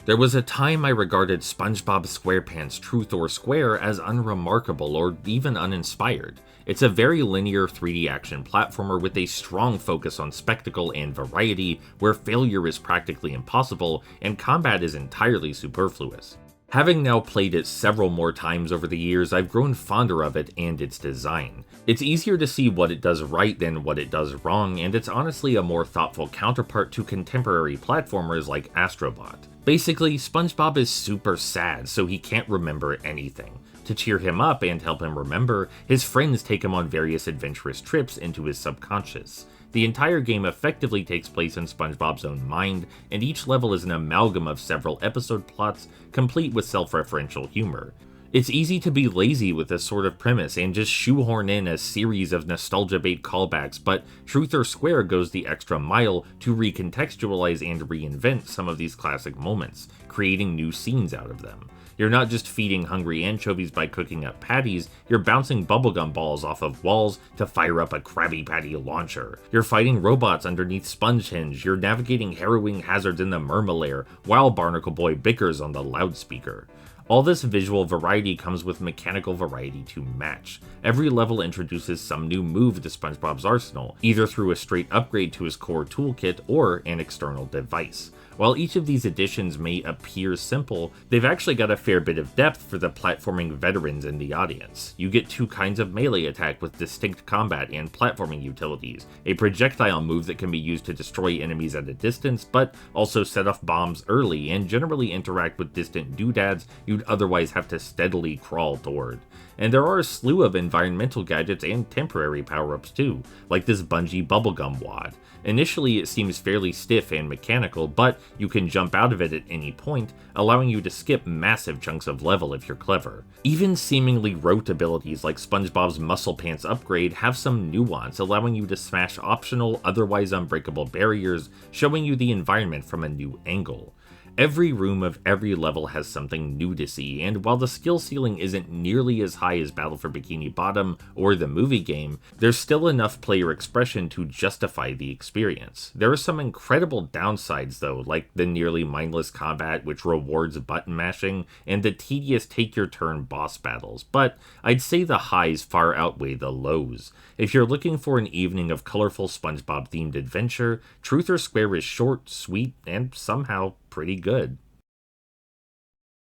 There was a time I regarded SpongeBob SquarePants Truth or Square as unremarkable or even uninspired. It's a very linear 3D action platformer with a strong focus on spectacle and variety, where failure is practically impossible and combat is entirely superfluous. Having now played it several more times over the years, I've grown fonder of it and its design. It's easier to see what it does right than what it does wrong, and it's honestly a more thoughtful counterpart to contemporary platformers like Astrobot. Basically, SpongeBob is super sad, so he can't remember anything. To cheer him up and help him remember, his friends take him on various adventurous trips into his subconscious. The entire game effectively takes place in SpongeBob's own mind, and each level is an amalgam of several episode plots, complete with self-referential humor. It's easy to be lazy with this sort of premise and just shoehorn in a series of nostalgia-bait callbacks, but Truth or Square goes the extra mile to recontextualize and reinvent some of these classic moments, creating new scenes out of them. You're not just feeding hungry anchovies by cooking up patties, you're bouncing bubblegum balls off of walls to fire up a Krabby Patty launcher. You're fighting robots underneath Spongehenge, you're navigating harrowing hazards in the Mermalair while Barnacle Boy bickers on the loudspeaker. All this visual variety comes with mechanical variety to match. Every level introduces some new move to SpongeBob's arsenal, either through a straight upgrade to his core toolkit or an external device. While each of these additions may appear simple, they've actually got a fair bit of depth for the platforming veterans in the audience. You get two kinds of melee attack with distinct combat and platforming utilities, a projectile move that can be used to destroy enemies at a distance, but also set off bombs early and generally interact with distant doodads you'd otherwise have to steadily crawl toward. And there are a slew of environmental gadgets and temporary power-ups too, like this bungee bubblegum wad. Initially it seems fairly stiff and mechanical, but you can jump out of it at any point, allowing you to skip massive chunks of level if you're clever. Even seemingly rote abilities like SpongeBob's Muscle Pants upgrade have some nuance, allowing you to smash optional, otherwise unbreakable barriers, showing you the environment from a new angle. Every room of every level has something new to see, and while the skill ceiling isn't nearly as high as Battle for Bikini Bottom or the movie game, there's still enough player expression to justify the experience. There are some incredible downsides though, like the nearly mindless combat which rewards button mashing, and the tedious take-your-turn boss battles, but I'd say the highs far outweigh the lows. If you're looking for an evening of colorful SpongeBob-themed adventure, Truth or Square is short, sweet, and somehow pretty good.